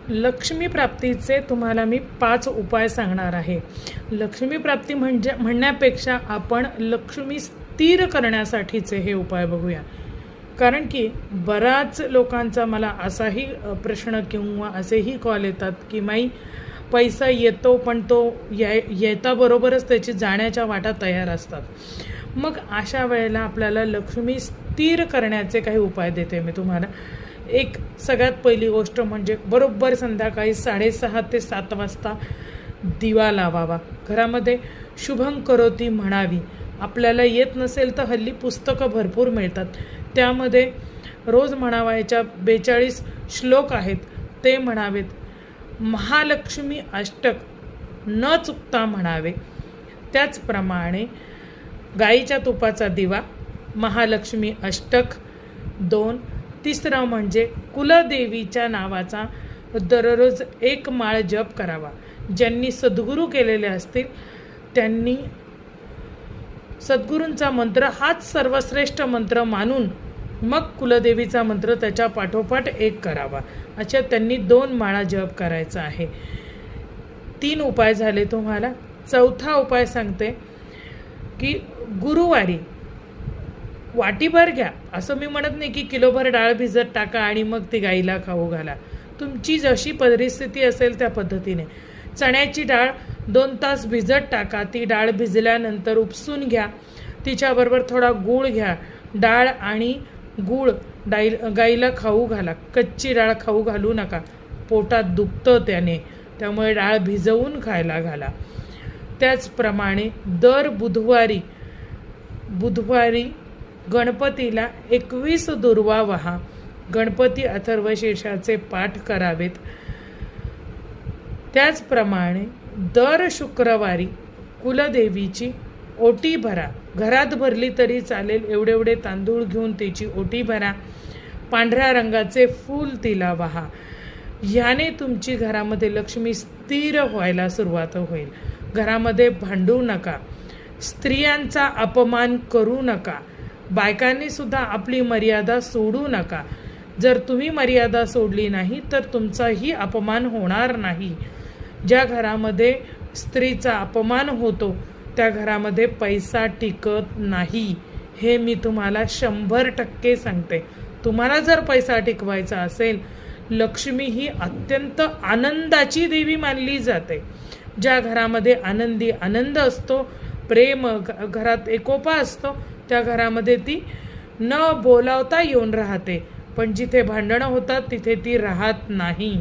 लक्ष्मी प्राप्तीचे तुम्हाला मी 5 उपाय सांगणार आहे. लक्ष्मी प्राप्ती म्हणण्यापेक्षा आपण लक्ष्मी स्थिर करण्यासाठीचे हे उपाय बघूया. कारण की बराच लोकांचा मला असाही प्रश्न किंवा असेही कॉल येतात की माई पैसा येतो पण तो येताबरोबरच त्याची जाण्याच्या वाटा तयार असतात. मग अशा वेळेला आपल्याला लक्ष्मी स्थिर करण्याचे काही उपाय देते मी तुम्हाला. एक सगळ्यात पहिली गोष्ट म्हणजे बरोबर संध्याकाळी 6:30 ते 7 वाजता दिवा लावावा. घरामध्ये शुभं करोती म्हणावी. आपल्याला येत नसेल तर हल्ली पुस्तकं भरपूर मिळतात, त्यामध्ये रोज म्हणावायच्या 42 श्लोक आहेत ते म्हणावेत. महालक्ष्मी अष्टक न चुकता म्हणावे. त्याचप्रमाणे गाईच्या तुपाचा दिवा, महालक्ष्मी अष्टक 2. तिसरं म्हणजे कुलदेवीच्या नावाचा दररोज 1 माळ जप करावा. ज्यांनी सद्गुरू केलेले असतील त्यांनी सद्गुरूंचा मंत्र हाच सर्वश्रेष्ठ मंत्र मानून मग कुलदेवीचा मंत्र त्याच्या पाठोपाठ 1 करावा. अशा त्यांनी 2 माळा जप करायचा आहे. 3 उपाय झाले तुम्हाला. 4था उपाय सांगते की गुरुवारी वाटीभर घ्या. असं मी म्हणत नाही की किलोभर डाळ भिजत टाका आणि मग ती गाईला खाऊ घाला. तुमची जशी परिस्थिती असेल त्या पद्धतीने चण्याची डाळ 2 तास भिजत टाका. ती डाळ भिजल्यानंतर उपसून घ्या. तिच्याबरोबर थोडा गूळ घ्या. डाळ आणि गूळ गाईला खाऊ घाला. कच्ची डाळ खाऊ घालू नका, पोटात दुखतं त्याने, त्यामुळे डाळ भिजवून खायला घाला. त्याचप्रमाणे दर बुधवारी गणपतीला 21 दुर्वा वहा. गणपती अथर्वशीर्षाचे पाठ करावेत. त्याचप्रमाणे दर शुक्रवारी कुलदेवीची ओटी भरा. घरात भरली तरी चालेल, एवढे तांदूळ घेऊन तिची ओटी भरा. पांढऱ्या रंगाचे फूल तिला वहा. ह्याने तुमची घरामध्ये लक्ष्मी स्थिर व्हायला सुरुवात होईल. घरामध्ये भांडू नका. स्त्रियांचा अपमान करू नका. बायकांनी सुद्धा आपली मर्यादा सोडू नका. जर तुम्ही मर्यादा सोडली नाही तर तुमचाही अपमान होणार नाही. ज्या घरामध्ये स्त्रीचा अपमान होतो त्या घरामध्ये पैसा टिकत नाही, हे मी तुम्हाला 100% सांगते. तुम्हाला जर पैसा टिकवायचा असेल, लक्ष्मी ही अत्यंत आनंदाची देवी मानली जाते. ज्या घरामध्ये आनंद असतो, प्रेम, घरात एकोपा असतो, त्या घरामध्ये ती न बोलावता येऊन राहते. पण जिथे भांडणं होतात तिथे ती राहत नाही.